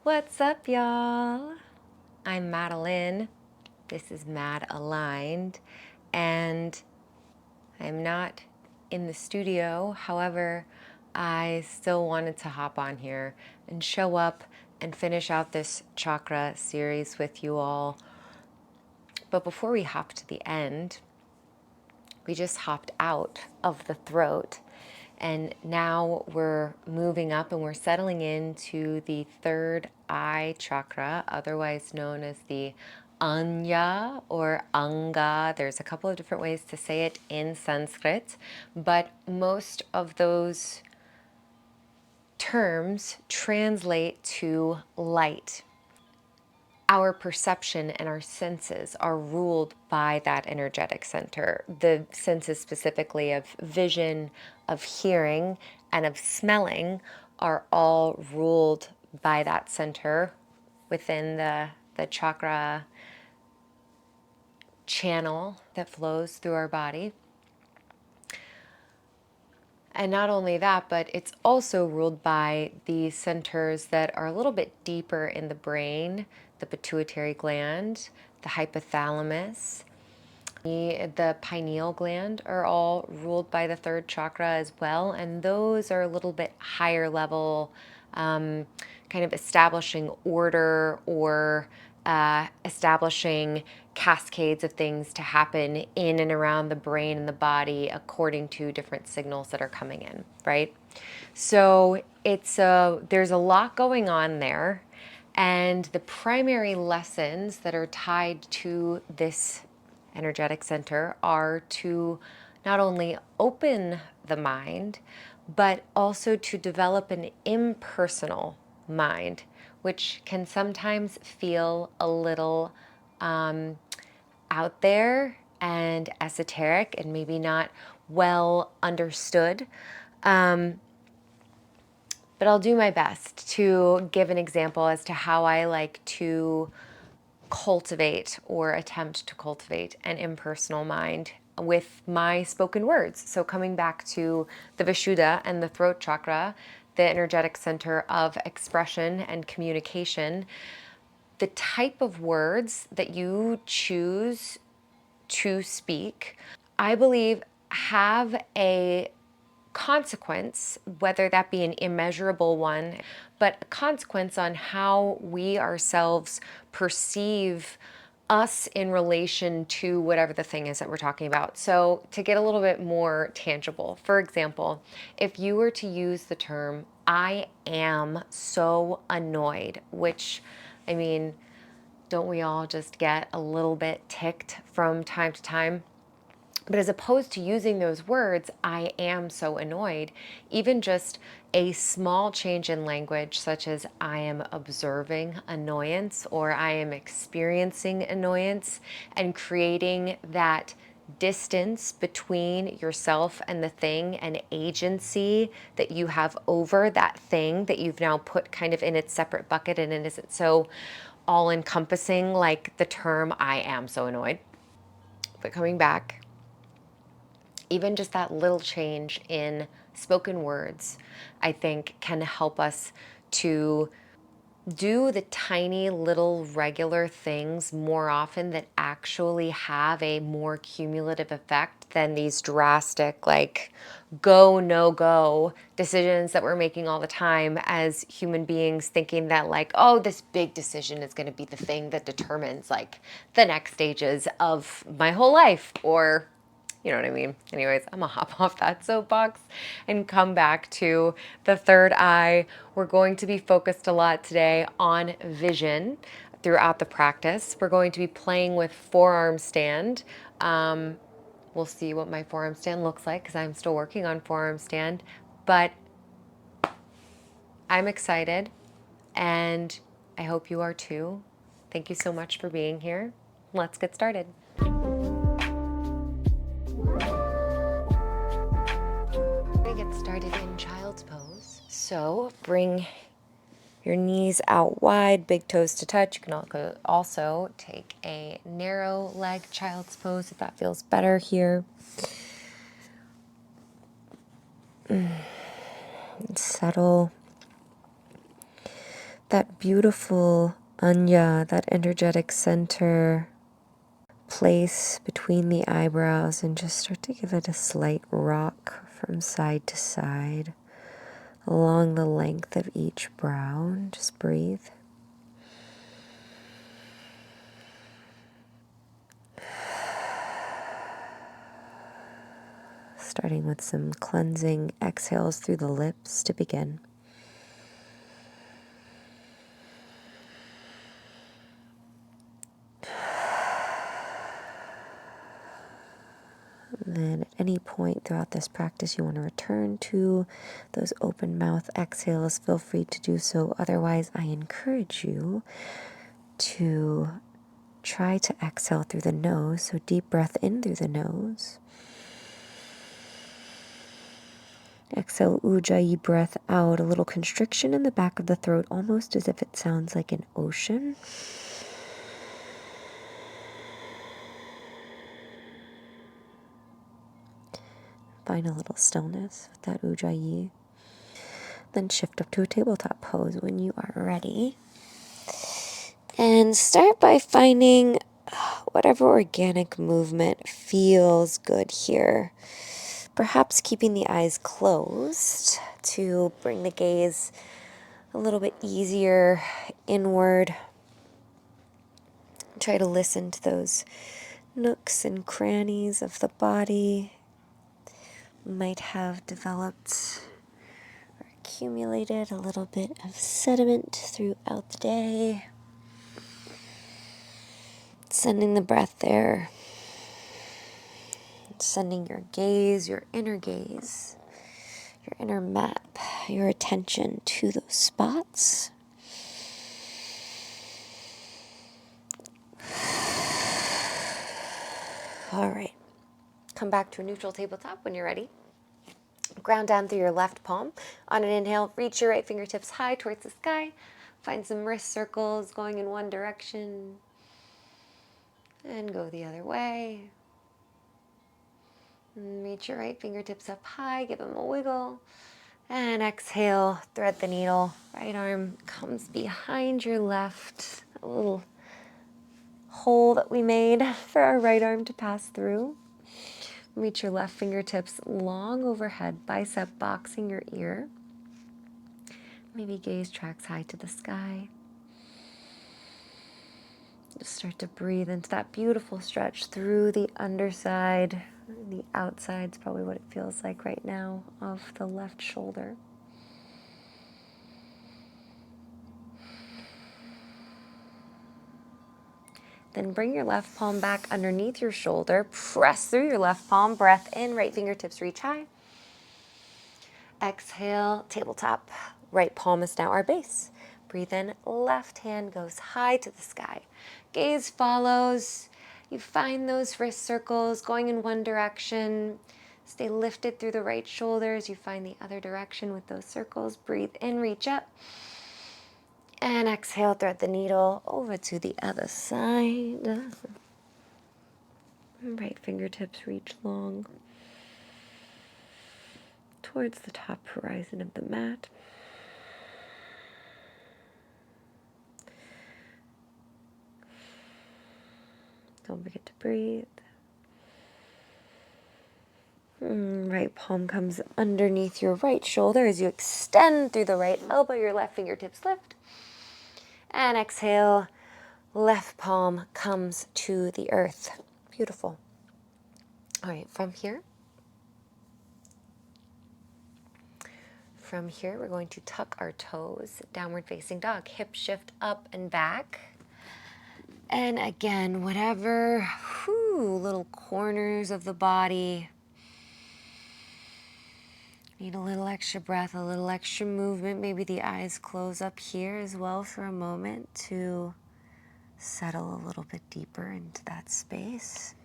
What's up, y'all? I'm Madeline. This is Mad Aligned, and I'm not in the studio. However, I still wanted to hop on here and show up and finish out this chakra series with you all. But before we hop to the end, we just hopped out of the throat. And now we're moving up and we're settling into the third eye chakra, otherwise known as the Anya or Anga. There's a couple of different ways to say it in Sanskrit, but most of those terms translate to light. Our perception and our senses are ruled by that energetic center. The senses specifically of vision, of hearing, and of smelling are all ruled by that center within the chakra channel that flows through our body. And not only that, but it's also ruled by the centers that are a little bit deeper in the brain, the pituitary gland, the hypothalamus, the pineal gland are all ruled by the third chakra as well. And those are a little bit higher level, kind of establishing order or establishing cascades of things to happen in and around the brain and the body according to different signals that are coming in, right? So there's a lot going on there, and the primary lessons that are tied to this energetic center are to not only open the mind, but also to develop an impersonal mind, which can sometimes feel a little out there and esoteric and maybe not well understood. But I'll do my best to give an example as to how I like to cultivate or attempt to cultivate an impersonal mind with my spoken words. So coming back to the Vishuddha and the throat chakra, the energetic center of expression and communication, the type of words that you choose to speak, I believe, have a consequence, whether that be an immeasurable one, but a consequence on how we ourselves perceive us in relation to whatever the thing is that we're talking about. So to get a little bit more tangible, for example, if you were to use the term, I am so annoyed, which, I mean, don't we all just get a little bit ticked from time to time? But as opposed to using those words, I am so annoyed, even just a small change in language, such as I am observing annoyance or I am experiencing annoyance, and creating that distance between yourself and the thing and agency that you have over that thing that you've now put kind of in its separate bucket, and it isn't so all encompassing like the term I am so annoyed. But coming back, even just that little change in spoken words, I think, can help us to do the tiny little regular things more often that actually have a more cumulative effect than these drastic, like, go, no go decisions that we're making all the time as human beings, thinking that, like, oh, this big decision is going to be the thing that determines, like, the next stages of my whole life, or you know what I mean? Anyways, I'm gonna hop off that soapbox and come back to the third eye. We're going to be focused a lot today on vision throughout the practice. We're going to be playing with forearm stand. We'll see what my forearm stand looks like because I'm still working on forearm stand, but I'm excited and I hope you are too. Thank you so much for being here. Let's get started. Get started in child's pose. So bring your knees out wide, big toes to touch. You can also take a narrow leg child's pose if that feels better here. Settle that beautiful Ajna, that energetic center place between the eyebrows, and just start to give it a slight rock from side to side along the length of each brow. And just breathe. Starting with some cleansing exhales through the lips to begin. And then at any point throughout this practice you want to return to those open mouth exhales, feel free to do so. Otherwise, I encourage you to try to exhale through the nose. So deep breath in through the nose. Exhale, ujjayi breath out, a little constriction in the back of the throat, almost as if it sounds like an ocean. Find a little stillness with that ujjayi. Then shift up to a tabletop pose when you are ready. And start by finding whatever organic movement feels good here. Perhaps keeping the eyes closed to bring the gaze a little bit easier inward. Try to listen to those nooks and crannies of the body might have developed or accumulated a little bit of sediment throughout the day. Sending the breath there. Sending your gaze, your inner map, your attention to those spots. All right. Come back to a neutral tabletop when you're ready. Ground down through your left palm. On an inhale, reach your right fingertips high towards the sky. Find some wrist circles going in one direction. And go the other way. And reach your right fingertips up high. Give them a wiggle. And exhale, thread the needle. Right arm comes behind your left. A little hole that we made for our right arm to pass through. Reach your left fingertips long overhead, bicep boxing your ear. Maybe gaze tracks high to the sky. Just start to breathe into that beautiful stretch through the underside. The outside's probably what it feels like right now of the left shoulder. Then bring your left palm back underneath your shoulder. Press through your left palm. Breath in, right fingertips reach high. Exhale, tabletop. Right palm is now our base. Breathe in, left hand goes high to the sky. Gaze follows. You find those wrist circles going in one direction. Stay lifted through the right shoulder as you find the other direction with those circles. Breathe in, reach up. And exhale, thread the needle over to the other side. Right fingertips reach long towards the top horizon of the mat. Don't forget to breathe. Right palm comes underneath your right shoulder as you extend through the right elbow. Your left fingertips lift. And exhale, left palm comes to the earth. Beautiful. All right, from here, we're going to tuck our toes, downward facing dog, hip shift up and back. And again, whatever little corners of the body need a little extra breath, a little extra movement. Maybe the eyes close up here as well for a moment to settle a little bit deeper into that space.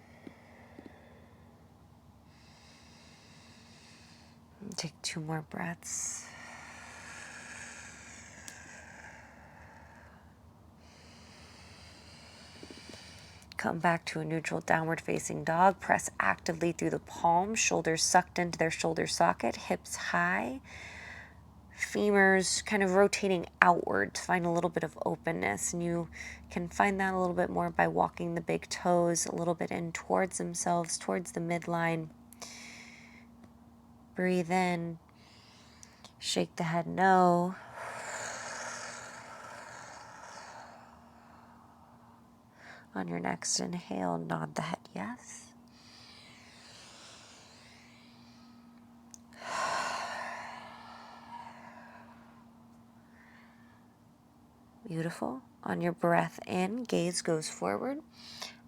Take 2 more breaths. Come back to a neutral downward facing dog. Press actively through the palms, shoulders sucked into their shoulder socket, hips high. femurs kind of rotating outward to find a little bit of openness. And you can find that a little bit more by walking the big toes a little bit in towards themselves, towards the midline. Breathe in. Shake the head no. On your next inhale, nod the head yes. Beautiful. On your breath in, gaze goes forward.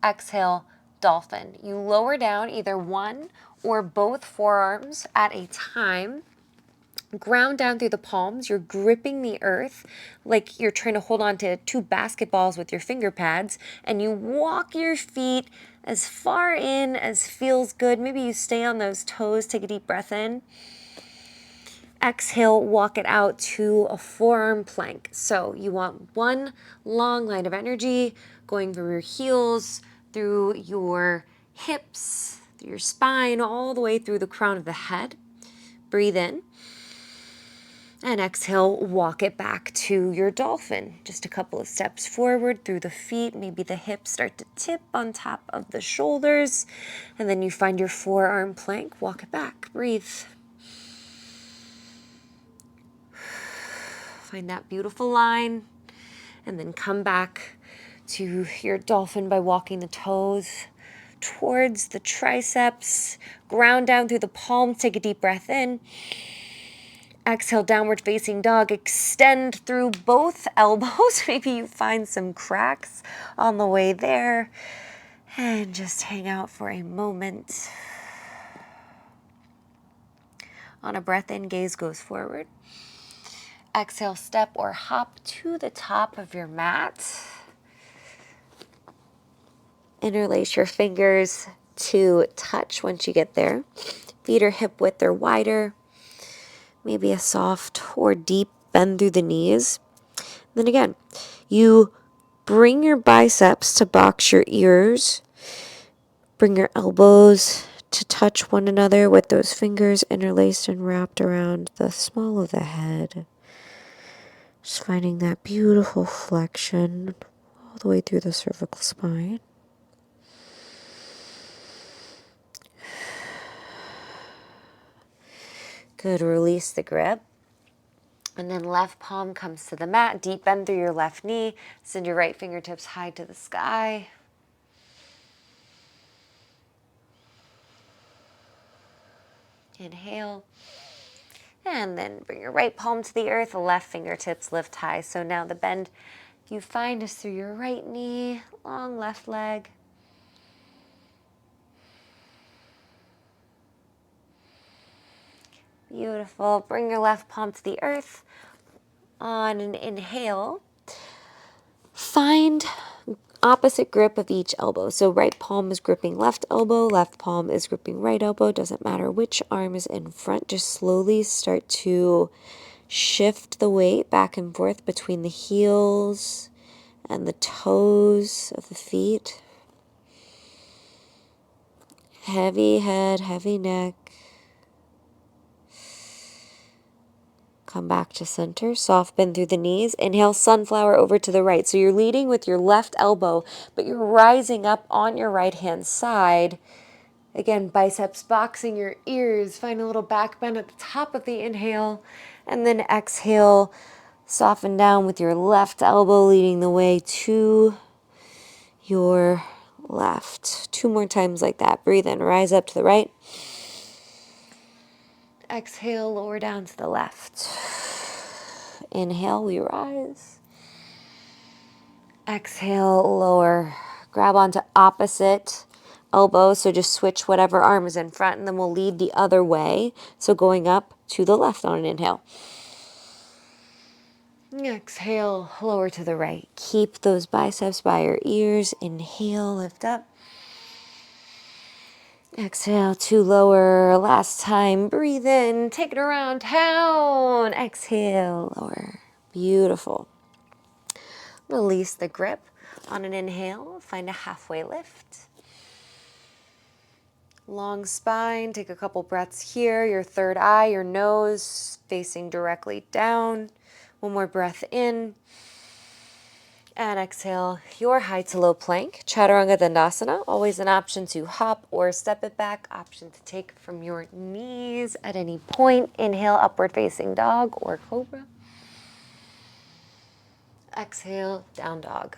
Exhale, dolphin. You lower down either one or both forearms at a time. Ground down through the palms. You're gripping the earth like you're trying to hold on to two basketballs with your finger pads, and you walk your feet as far in as feels good. Maybe you stay on those toes. Take a deep breath in. Exhale, walk it out to a forearm plank. So you want one long line of energy going from your heels, through your hips, through your spine, all the way through the crown of the head. Breathe in. And exhale, walk it back to your dolphin. Just a couple of steps forward through the feet. Maybe the hips start to tip on top of the shoulders. And then you find your forearm plank. Walk it back. Breathe. Find that beautiful line. And then come back to your dolphin by walking the toes towards the triceps. Ground down through the palms. Take a deep breath in. Exhale, downward facing dog. Extend through both elbows. Maybe you find some cracks on the way there. And just hang out for a moment. On a breath in, gaze goes forward. Exhale, step or hop to the top of your mat. Interlace your fingers to touch once you get there. Feet are hip width or wider. Maybe a soft or deep bend through the knees. Then again, you bring your biceps to box your ears. Bring your elbows to touch one another with those fingers interlaced and wrapped around the small of the head. Just finding that beautiful flexion all the way through the cervical spine. Good, release the grip. And then left palm comes to the mat. Deep bend through your left knee. Send your right fingertips high to the sky. Inhale. And then bring your right palm to the earth. Left fingertips lift high. So now the bend you find is through your right knee, long left leg. Beautiful. Bring your left palm to the earth. On an inhale, find opposite grip of each elbow. So right palm is gripping left elbow, left palm is gripping right elbow. Doesn't matter which arm is in front. Just slowly start to shift the weight back and forth between the heels and the toes of the feet. Heavy head, heavy neck. Come back to center, soft bend through the knees. Inhale, sunflower over to the right. So you're leading with your left elbow, but you're rising up on your right-hand side. Again, biceps boxing your ears. Find a little back bend at the top of the inhale. And then exhale, soften down with your left elbow leading the way to your left. 2 more times like that. Breathe in, rise up to the right. Exhale, lower down to the left. Inhale, we rise. Exhale, lower. Grab onto opposite elbow. So just switch whatever arm is in front, and then we'll lead the other way. So going up to the left on an inhale. Exhale, lower to the right. Keep those biceps by your ears. Inhale, lift up. Exhale to lower. Last time. Breathe in. Take it around town. Exhale, lower. Beautiful. Release the grip on an inhale. Find a halfway lift. Long spine. Take a couple breaths here. Your third eye, your nose facing directly down. One more breath in. And exhale your high to low plank. Chaturanga Dandasana. Always an option to hop or step it back. Option to take from your knees at any point. Inhale, upward facing dog or cobra. Exhale, down dog.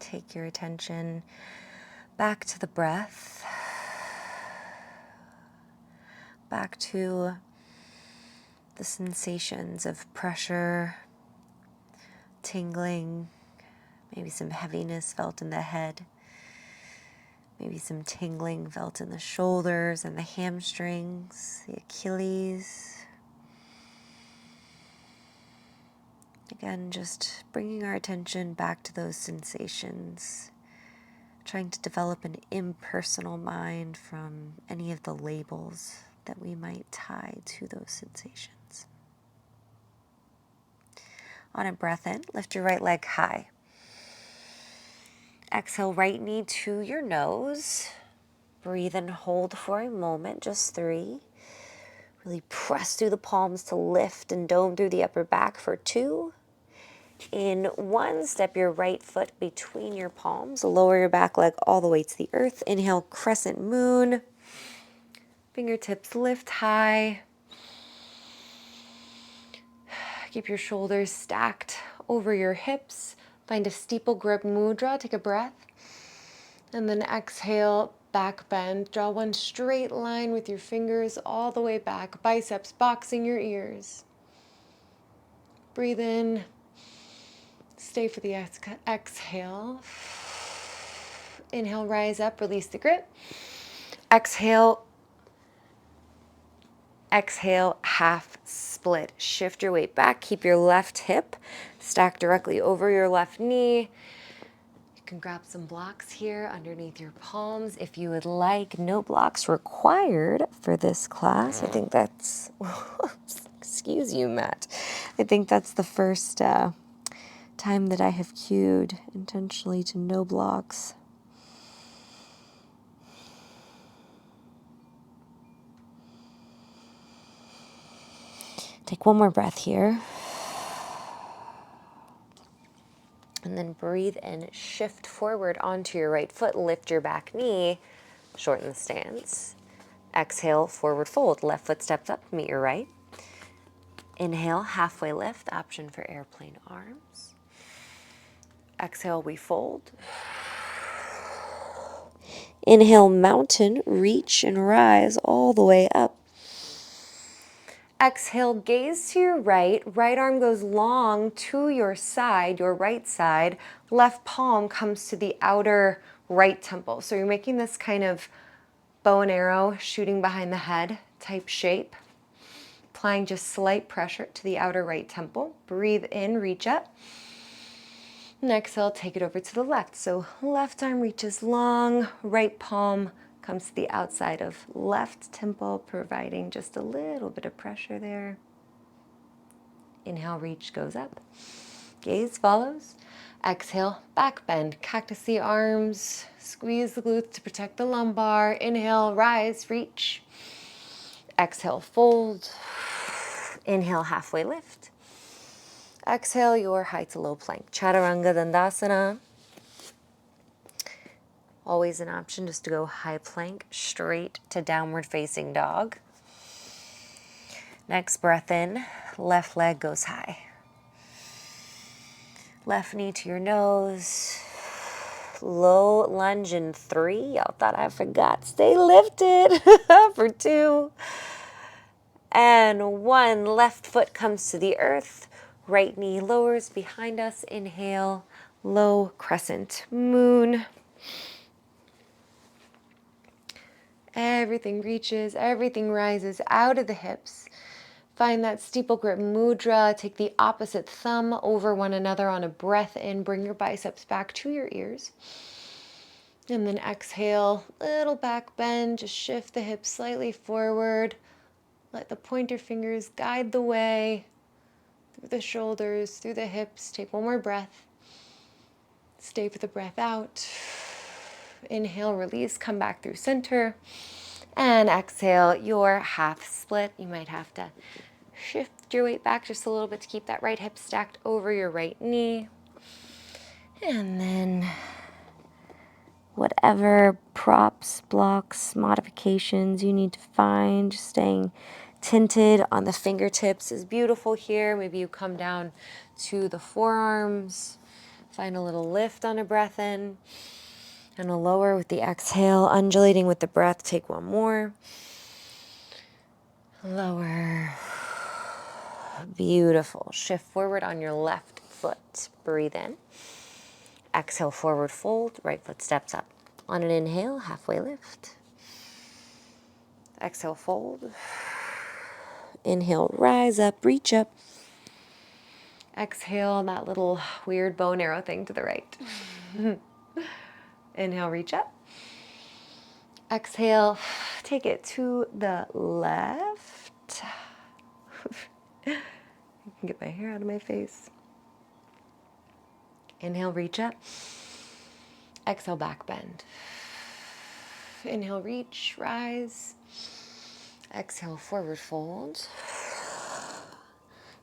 Take your attention back to the breath, back to the sensations of pressure, tingling, maybe some heaviness felt in the head, maybe some tingling felt in the shoulders and the hamstrings, the Achilles. Again, just bringing our attention back to those sensations, trying to develop an impersonal mind from any of the labels that we might tie to those sensations. On a breath in, lift your right leg high. Exhale, right knee to your nose. Breathe and hold for a moment, just 3. Really press through the palms to lift and dome through the upper back for 2. In 1, step your right foot between your palms. Lower your back leg all the way to the earth. Inhale, crescent moon. Fingertips lift high. Keep your shoulders stacked over your hips. Find a steeple grip mudra. Take a breath. And then exhale, back bend. Draw one straight line with your fingers all the way back. Biceps boxing your ears. Breathe in. Stay for the exhale. Inhale, rise up, release the grip. Exhale. Exhale, half split. Shift your weight back. Keep your left hip stacked directly over your left knee. You can grab some blocks here underneath your palms if you would like. No blocks required for this class. I think that's, excuse you, Matt. I think that's the first time that I have cued intentionally to no blocks. Take one more breath here. And then breathe in, shift forward onto your right foot, lift your back knee, shorten the stance. Exhale, forward fold, left foot steps up, meet your right. Inhale, halfway lift, option for airplane arms. Exhale, we fold. Inhale, mountain, reach and rise all the way up. Exhale, gaze to your right. Right arm goes long to your side, your right side. Left palm comes to the outer right temple. So you're making this kind of bow and arrow shooting behind the head type shape. Applying just slight pressure to the outer right temple. Breathe in, reach up. And exhale, take it over to the left. So left arm reaches long, right palm comes to the outside of left temple, providing just a little bit of pressure there. Inhale, reach goes up. Gaze follows. Exhale, back bend, cactusy arms. Squeeze the glutes to protect the lumbar. Inhale, rise, reach. Exhale, fold. Inhale, halfway lift. Exhale, your high to low plank. Chaturanga Dandasana. Always an option just to go high plank straight to downward facing dog. Next breath in, left leg goes high. Left knee to your nose. Low lunge in 3. Y'all thought I forgot. Stay lifted for 2. And 1. Left foot comes to the earth. Right knee lowers behind us. Inhale, low crescent moon. Everything reaches, everything rises out of the hips. Find that steeple grip mudra. Take the opposite thumb over one another on a breath in. Bring your biceps back to your ears. And then exhale, little back bend. Just shift the hips slightly forward. Let the pointer fingers guide the way through the shoulders, through the hips. Take one more breath. Stay with the breath out. Inhale, release, come back through center. And exhale, your half split. You might have to shift your weight back just a little bit to keep that right hip stacked over your right knee. And then whatever props, blocks, modifications you need to find, just staying tinted on the fingertips is beautiful here. Maybe you come down to the forearms, find a little lift on a breath in, and a lower with the exhale, undulating with the breath. Take one more. Lower. Beautiful. Shift forward on your left foot. Breathe in. Exhale, forward fold. Right foot steps up. On an inhale, halfway lift. Exhale, fold. Inhale, rise up, reach up. exhale, that little weird bow and arrow thing to the right. Inhale, reach up. Exhale, take it to the left. I can get my hair out of my face. Inhale, reach up. Exhale, back bend. Inhale, reach, rise. Exhale, forward fold.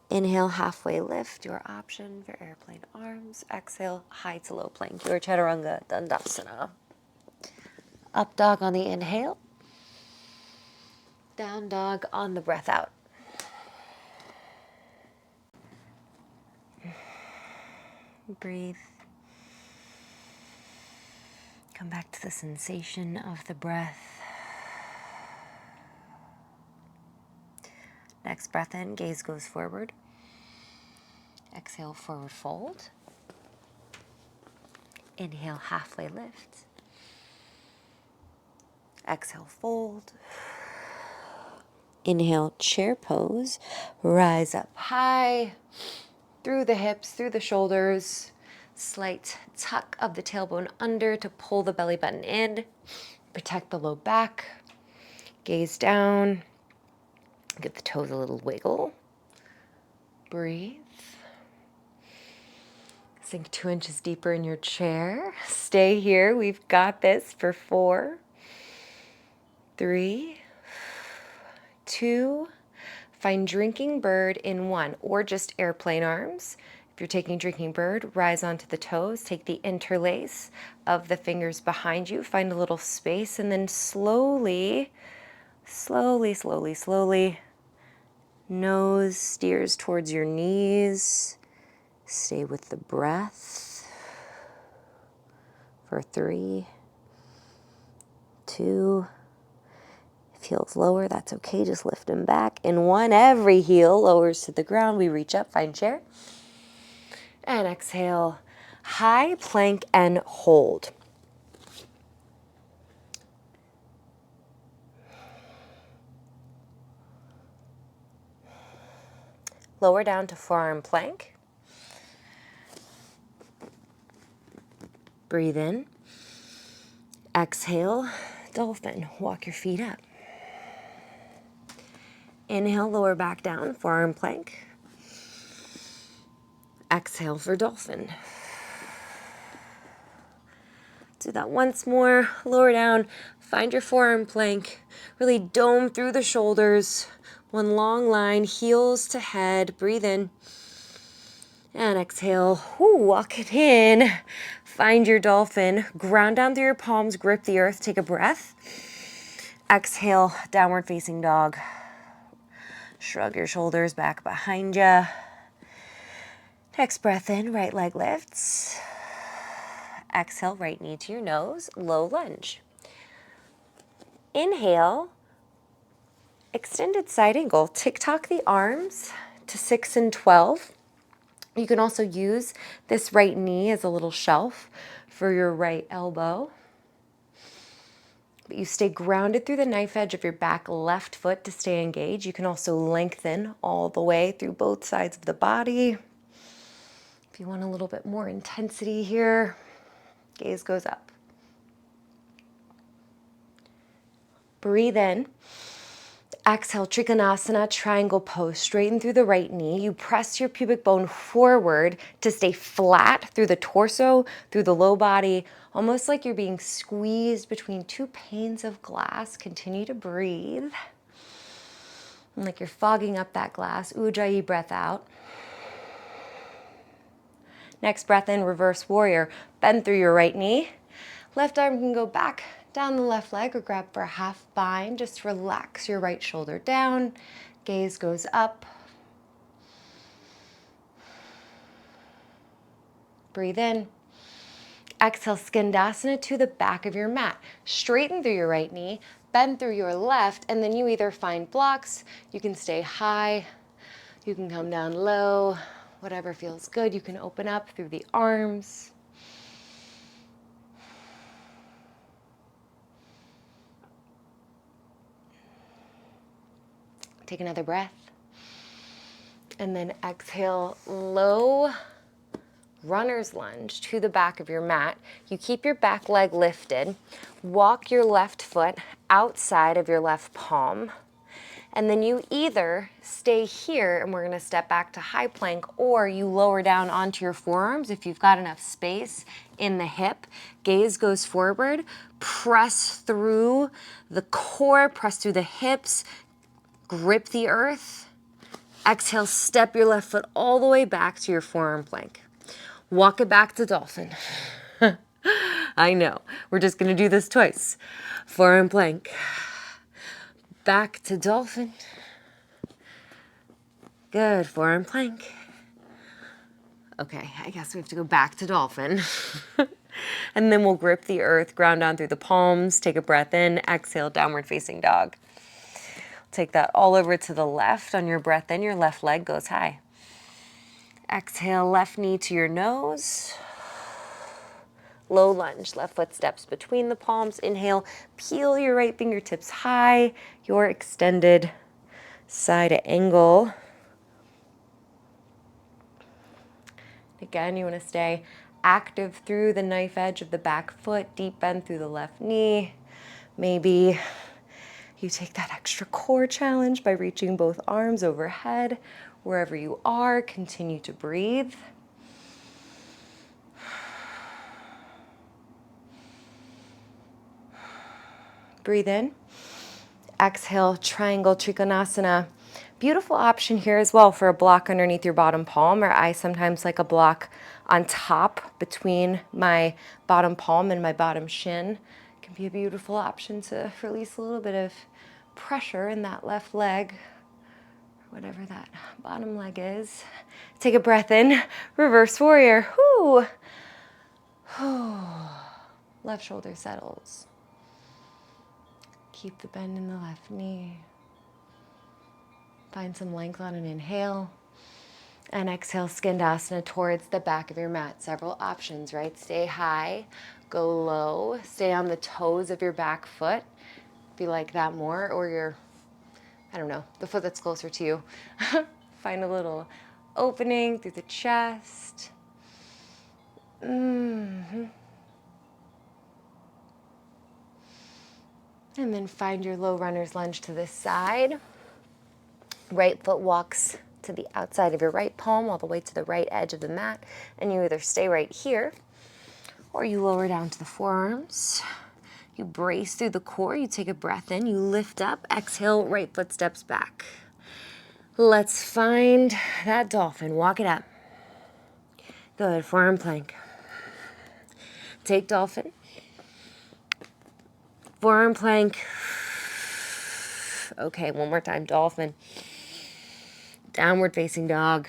Inhale, halfway lift, your option for airplane arms. Exhale, high to low plank, your chaturanga dandasana. Up dog on the inhale. Down dog on the breath out. Breathe. Come back to the sensation of the breath. Next breath in, gaze goes forward. Exhale, forward fold. Inhale, halfway lift. Exhale, fold. Inhale, chair pose. Rise up High, through the hips, through the shoulders. Slight tuck of the tailbone under to pull the belly button in. Protect the low back. Gaze down. Give the toes a little wiggle. Breathe. Sink 2 inches deeper in your chair. Stay here. We've got this for 4, 3, 2. Find drinking bird in 1 or just airplane arms. If you're taking drinking bird, rise onto the toes. Take the interlace of the fingers behind you. Find a little space and then slowly, nose steers towards your knees. Stay with the breath for 3, 2. If heels lower, that's okay. Just lift them back. In 1, every heel lowers to the ground. We reach up, find chair. And exhale, high plank and hold. Lower down to forearm plank. Breathe in. Exhale, dolphin. Walk your feet up. Inhale, lower back down, forearm plank. Exhale for dolphin. Do that once more. Lower down, find your forearm plank. Really dome through the shoulders. One long line, heels to head. Breathe in. And exhale, walk it in. Find your dolphin. Ground down through your palms, grip the earth, take a breath. Exhale, downward facing dog. Shrug your shoulders back behind you. Next breath in, right leg lifts. Exhale, right knee to your nose, low lunge. Inhale, extended side angle. Tick-tock the arms to 6 and 12. You can also use this right knee as a little shelf for your right elbow. But you stay grounded through the knife edge of your back left foot to stay engaged. You can also lengthen all the way through both sides of the body. If you want a little bit more intensity here, gaze goes up. Breathe in. Exhale, Trikonasana, triangle pose. Straighten through the right knee. You press your pubic bone forward to stay flat through the torso, through the low body, almost like you're being squeezed between two panes of glass. Continue to breathe. And like you're fogging up that glass. Ujjayi, breath out. Next breath in, reverse warrior. Bend through your right knee. Left arm can go back down the left leg or grab for a half bind. Just relax your right shoulder down. Gaze goes up. Breathe in. Exhale, Skandasana to the back of your mat. Straighten through your right knee, bend through your left, and then you either find blocks, you can stay high, you can come down low, whatever feels good. You can open up through the arms. Take another breath. And then exhale, low runner's lunge to the back of your mat. You keep your back leg lifted. Walk your left foot outside of your left palm. And then you either stay here, and we're going to step back to high plank, or you lower down onto your forearms if you've got enough space in the hip. Gaze goes forward. Press through the core, press through the hips. Grip the earth. Exhale, step your left foot all the way back to your forearm plank. Walk it back to dolphin. I know. We're just going to do this twice. Forearm plank. Back to dolphin. Good. Forearm plank. Okay, I guess we have to go back to dolphin. And then we'll grip the earth, ground down through the palms. Take a breath in. Exhale, downward facing dog. Take that all over to the left. On your breath in, your left leg goes high. Exhale, left knee to your nose. Low lunge, left foot steps between the palms. Inhale, peel your right fingertips high, your extended side angle. Again, you want to stay active through the knife edge of the back foot, deep bend through the left knee. Maybe you take that extra core challenge by reaching both arms overhead. Wherever you are, continue to breathe. Breathe in. Exhale, triangle trikonasana. Beautiful option here as well for a block underneath your bottom palm, or I sometimes like a block on top between my bottom palm and my bottom shin. It can be a beautiful option to release a little bit of pressure in that left leg, whatever that bottom leg is. Take a breath in, reverse warrior. Whoo. Left shoulder settles. Keep the bend in the left knee. Find some length on an inhale. And exhale, Skandasana towards the back of your mat. Several options, right? Stay high, go low, stay on the toes of your back foot. If you like that more, or your, I don't know, the foot that's closer to you. Find a little opening through the chest. And then find your low runner's lunge to this side. Right foot walks to the outside of your right palm, all the way to the right edge of the mat. And you either stay right here, or you lower down to the forearms. You brace through the core, you take a breath in, you lift up, exhale, right foot steps back. Let's find that dolphin, walk it up. Good, forearm plank. Take dolphin. Forearm plank. Okay, one more time, dolphin. Downward facing dog.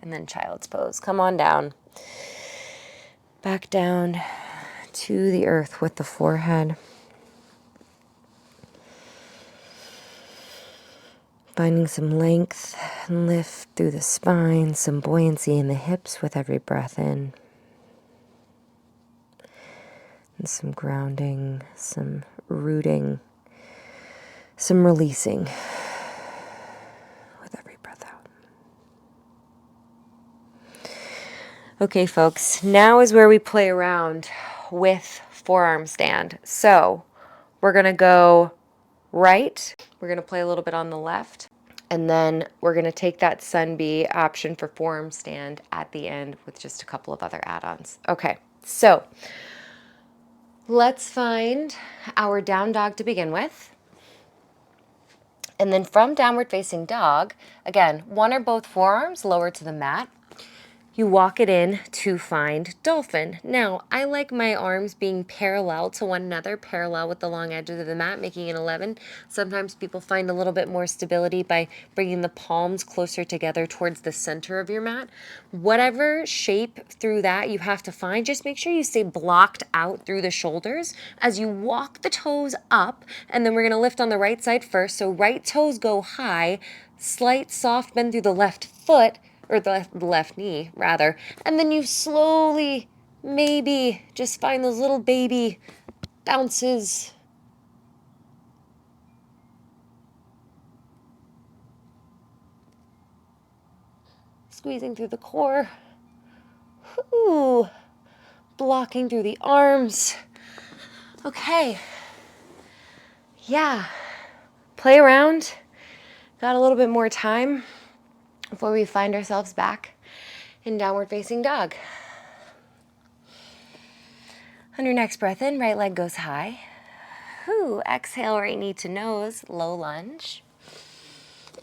And then child's pose. Come on down. Back down to the earth with the forehead. Finding some length and lift through the spine, some buoyancy in the hips with every breath in. And some grounding, some rooting, some releasing with every breath out. Okay, folks, now is where we play around with forearm stand. So we're going to go right. We're going to play a little bit on the left. And then we're going to take that sun bee option for forearm stand at the end with just a couple of other add-ons. Okay, so let's find our down dog to begin with. And then from downward facing dog, again, one or both forearms lower to the mat. You walk it in to find dolphin. Now, I like my arms being parallel to one another, parallel with the long edges of the mat, making an 11. Sometimes people find a little bit more stability by bringing the palms closer together towards the center of your mat. Whatever shape through that you have to find, just make sure you stay blocked out through the shoulders as you walk the toes up, and then we're going to lift on the right side first. So right toes go high, slight soft bend through the left foot, or the left knee, rather. And then you slowly, maybe, just find those little baby bounces. Squeezing through the core. Ooh, blocking through the arms. Okay. Yeah. Play around. Got a little bit more time before we find ourselves back in downward facing dog. On your next breath in, right leg goes high. Whew, exhale, right knee to nose, low lunge.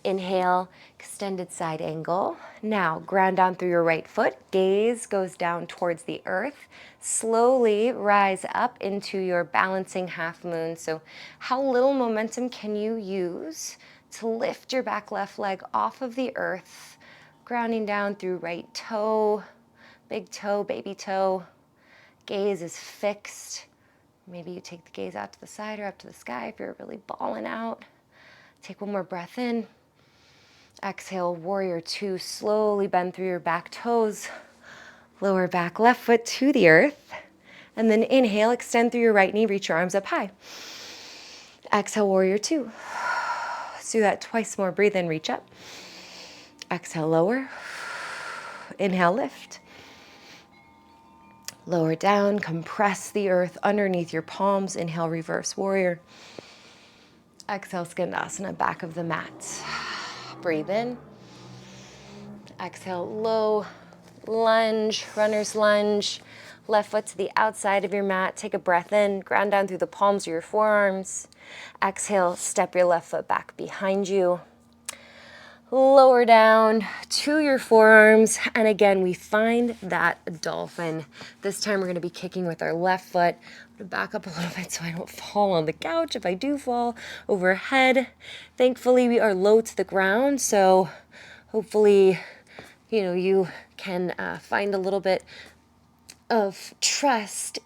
Inhale, extended side angle. Now, ground down through your right foot. Gaze goes down towards the earth. Slowly rise up into your balancing half moon. So how little momentum can you use to lift your back left leg off of the earth, grounding down through right toe, big toe, baby toe. Gaze is fixed. Maybe you take the gaze out to the side or up to the sky if you're really balling out. Take one more breath in. Exhale, warrior two. Slowly bend through your back toes. Lower back left foot to the earth. And then inhale, extend through your right knee, reach your arms up high. Exhale, warrior two. Let's do that twice more. Breathe in, reach up. Exhale, lower. Inhale, lift. Lower down, compress the earth underneath your palms. Inhale, reverse warrior. Exhale, skandasana, back of the mat. Breathe in. Exhale, low lunge, runner's lunge. Left foot to the outside of your mat. Take a breath in, ground down through the palms of your forearms. Exhale, step your left foot back behind you. Lower down to your forearms. And again, we find that dolphin. This time we're going to be kicking with our left foot. I'm going to back up a little bit so I don't fall on the couch. If I do fall overhead, thankfully we are low to the ground. So hopefully, you can find a little bit of trust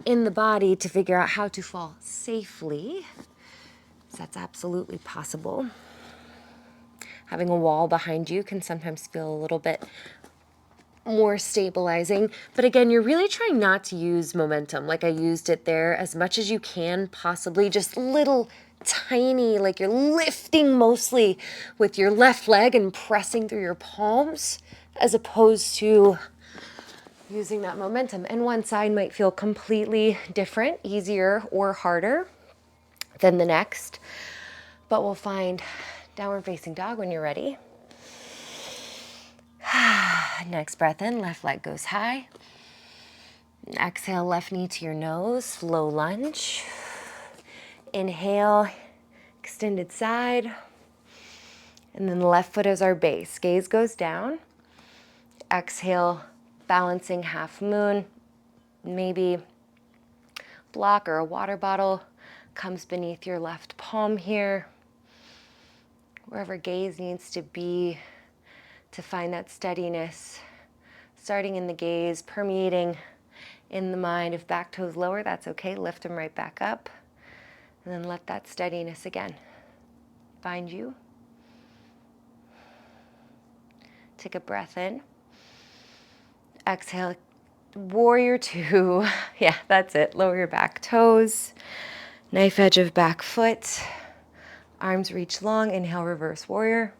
in the body to figure out how to fall safely. So that's absolutely possible. Having a wall behind you can sometimes feel a little bit more stabilizing. But again, you're really trying not to use momentum like I used it there as much as you can possibly. Just little tiny, like you're lifting mostly with your left leg and pressing through your palms as opposed to using that momentum. And one side might feel completely different, easier or harder than the next. But we'll find downward facing dog when you're ready. Next breath in, left leg goes high. Exhale, left knee to your nose, low lunge. Inhale, extended side. And then the left foot is our base. Gaze goes down. Exhale, balancing half moon. Maybe block or a water bottle comes beneath your left palm here. Wherever gaze needs to be to find that steadiness. Starting in the gaze, permeating in the mind. If back toes lower, that's okay. Lift them right back up. And then let that steadiness again find you. Take a breath in. Exhale, warrior two. Yeah, that's it. Lower your back toes. Knife edge of back foot. Arms reach long. Inhale, reverse warrior.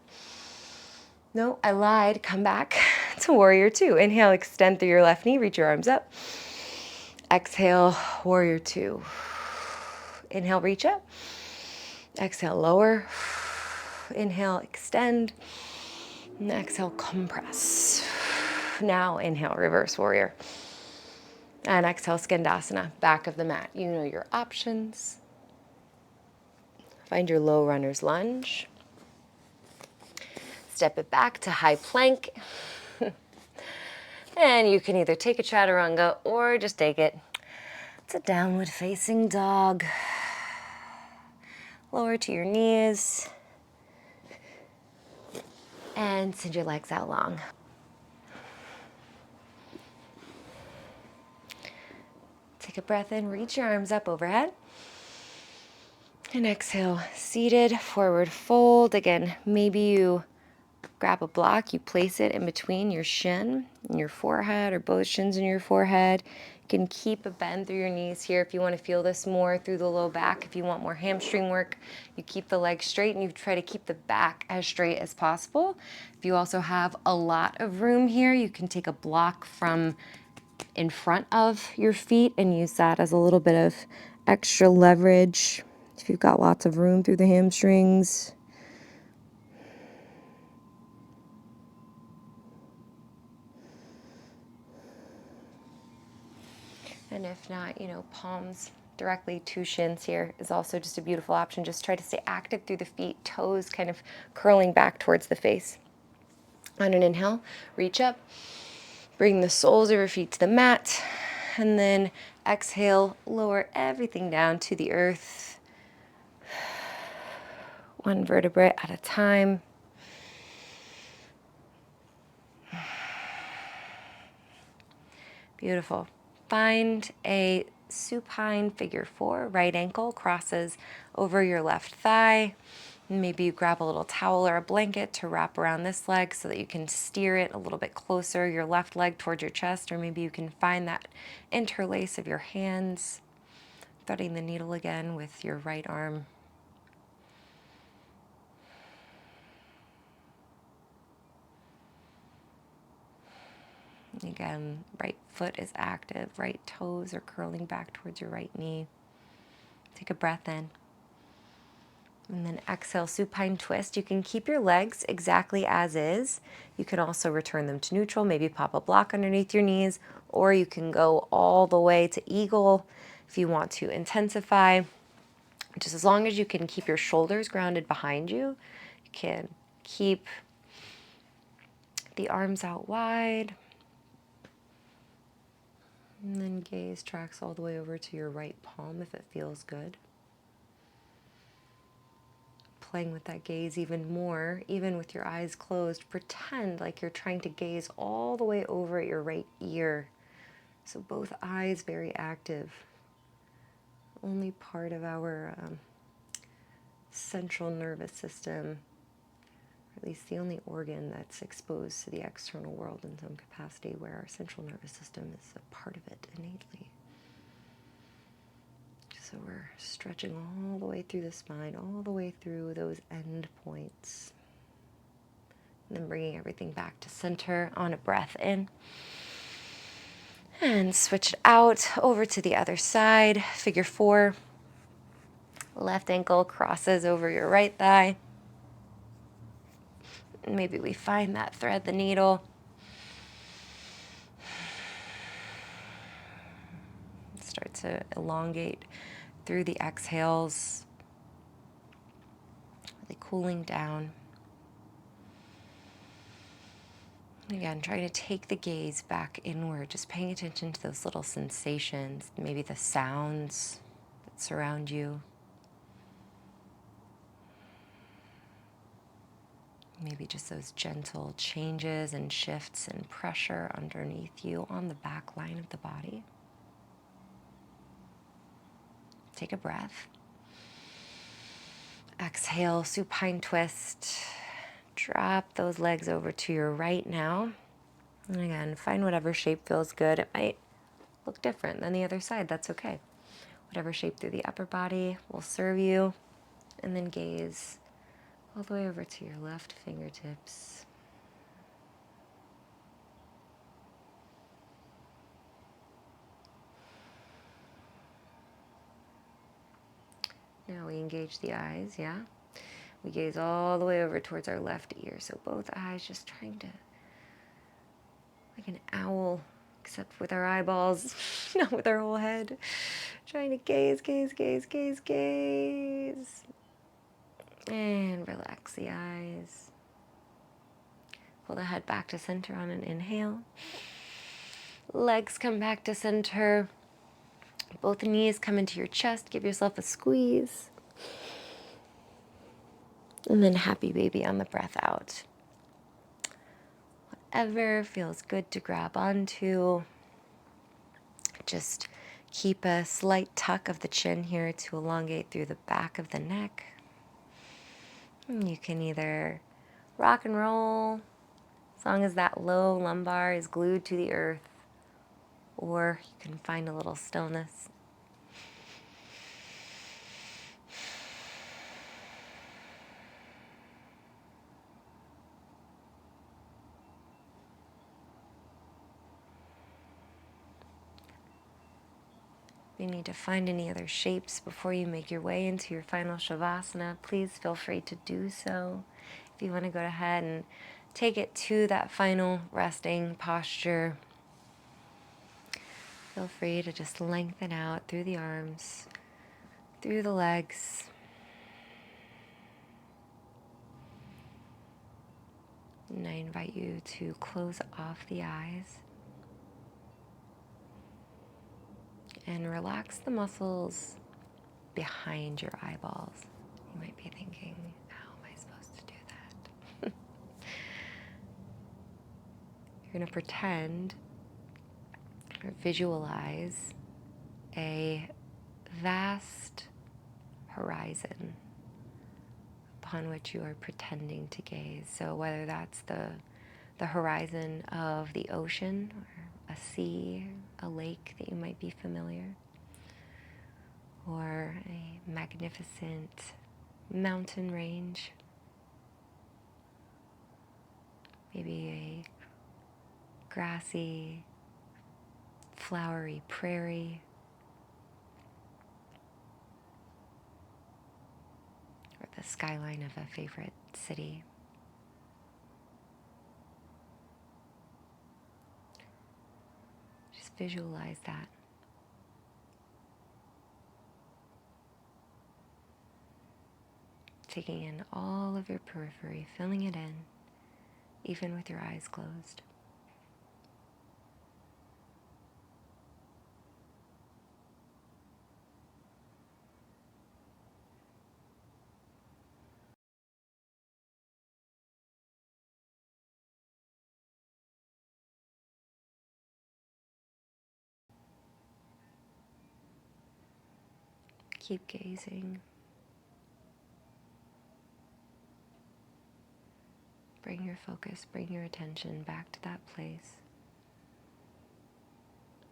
No, I lied. Come back to warrior two. Inhale, extend through your left knee. Reach your arms up. Exhale, warrior two. Inhale, reach up. Exhale, lower. Inhale, extend. And exhale, compress. Now inhale, reverse warrior. And exhale, skandasana, back of the mat. You know your options. Find your low runner's lunge. Step it back to high plank. And you can either take a chaturanga or just take it to downward facing dog. Lower to your knees. And send your legs out long. Take a breath in, reach your arms up overhead. And exhale, seated, forward fold. Again, maybe you grab a block, you place it in between your shin and your forehead, or both shins and your forehead. You can keep a bend through your knees here if you want to feel this more through the low back. If you want more hamstring work, you keep the legs straight and you try to keep the back as straight as possible. If you also have a lot of room here, you can take a block from in front of your feet and use that as a little bit of extra leverage if you've got lots of room through the hamstrings. And if not, palms directly to shins here is also just a beautiful option. Just try to stay active through the feet, toes kind of curling back towards the face. On an inhale, reach up, bring the soles of your feet to the mat, and then exhale, lower everything down to the earth. One vertebrae at a time. Beautiful. Find a supine figure 4. Right ankle crosses over your left thigh. Maybe you grab a little towel or a blanket to wrap around this leg so that you can steer it a little bit closer, your left leg towards your chest, or maybe you can find that interlace of your hands, threading the needle again with your right arm. Again, right foot is active, right toes are curling back towards your right knee. Take a breath in. And then exhale, supine twist. You can keep your legs exactly as is. You can also return them to neutral, maybe pop a block underneath your knees, or you can go all the way to eagle if you want to intensify. Just as long as you can keep your shoulders grounded behind you, you can keep the arms out wide. And then gaze tracks all the way over to your right palm if it feels good. Playing with that gaze even more, even with your eyes closed, pretend like you're trying to gaze all the way over at your right ear. So both eyes very active. Only part of our central nervous system, or at least the only organ that's exposed to the external world in some capacity, where our central nervous system is a part of it innately. So we're stretching all the way through the spine, all the way through those end points. And then bringing everything back to center on a breath in. And switch it out over to the other side. Figure 4. Left ankle crosses over your right thigh. Maybe we find that thread the needle. Start to elongate through the exhales. Really cooling down. Again, trying to take the gaze back inward, just paying attention to those little sensations, maybe the sounds that surround you. Maybe just those gentle changes and shifts and pressure underneath you on the back line of the body. Take a breath. Exhale, supine twist. Drop those legs over to your right now. And again, find whatever shape feels good. It might look different than the other side. That's okay. Whatever shape through the upper body will serve you. And then gaze all the way over to your left fingertips. Now we engage the eyes, yeah? We gaze all the way over towards our left ear. So both eyes just trying to, like an owl, except with our eyeballs, not with our whole head. Trying to gaze, gaze, gaze, gaze, gaze. And relax the eyes. Pull the head back to center on an inhale. Legs come back to center. Both knees come into your chest. Give yourself a squeeze. And then happy baby on the breath out. Whatever feels good to grab onto. Just keep a slight tuck of the chin here to elongate through the back of the neck. And you can either rock and roll as long as that low lumbar is glued to the earth, or you can find a little stillness. If you need to find any other shapes before you make your way into your final Shavasana, please feel free to do so. If you want to go ahead and take it to that final resting posture, feel free to just lengthen out through the arms, through the legs. And I invite you to close off the eyes and relax the muscles behind your eyeballs. You might be thinking, how am I supposed to do that? You're going to pretend or visualize a vast horizon upon which you are pretending to gaze. So whether that's the horizon of the ocean or a sea, a lake that you might be familiar, or a magnificent mountain range, maybe a grassy, flowery prairie, or the skyline of a favorite city. Just visualize that. Taking in all of your periphery, filling it in, even with your eyes closed. Keep gazing. Bring your focus, bring your attention back to that place.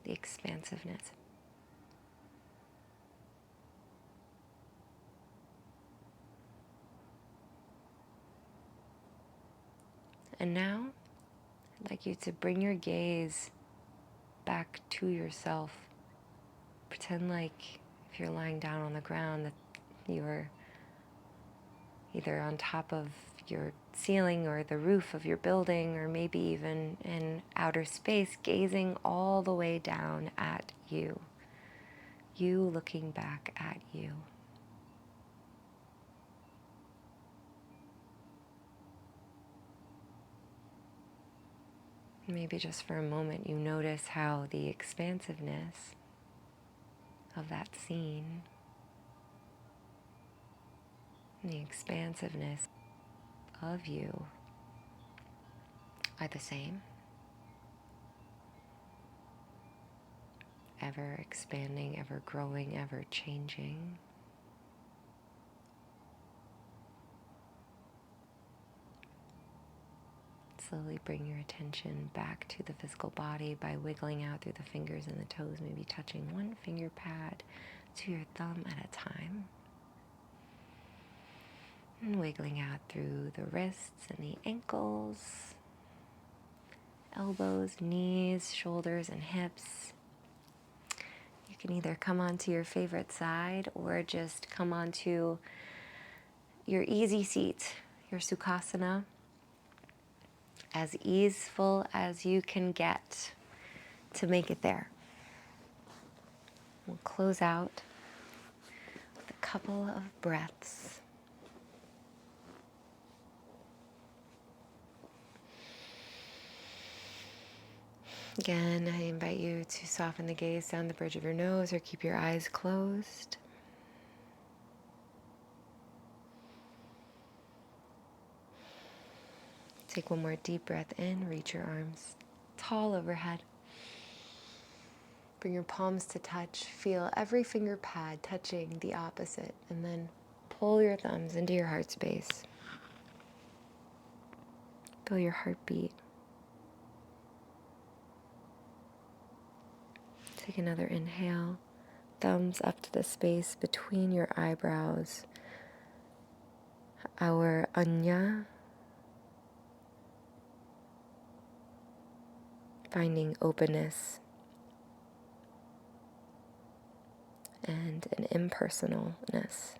The expansiveness. And now, I'd like you to bring your gaze back to yourself. Pretend like if you're lying down on the ground that you're either on top of your ceiling or the roof of your building, or maybe even in outer space, gazing all the way down at you. You looking back at you. Maybe just for a moment you notice how the expansiveness of that scene, and the expansiveness of you are the same. Ever expanding, ever growing, ever changing. Slowly bring your attention back to the physical body by wiggling out through the fingers and the toes, maybe touching one finger pad to your thumb at a time. And wiggling out through the wrists and the ankles, elbows, knees, shoulders, and hips. You You can either come onto your favorite side or just come onto your easy seat, your Sukhasana, as easeful as you can get to make it there. We'll close out with a couple of breaths. Again, I invite you to soften the gaze down the bridge of your nose or keep your eyes closed. Take one more deep breath in, reach your arms tall overhead. Bring your palms to touch, feel every finger pad touching the opposite, and then pull your thumbs into your heart space. Feel your heartbeat. Take another inhale, thumbs up to the space between your eyebrows, our Ajna, finding openness and an impersonalness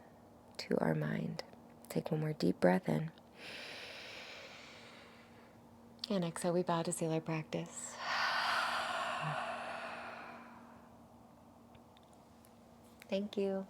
to our mind. Take one more deep breath in. And exhale, we bow to seal our practice. Thank you.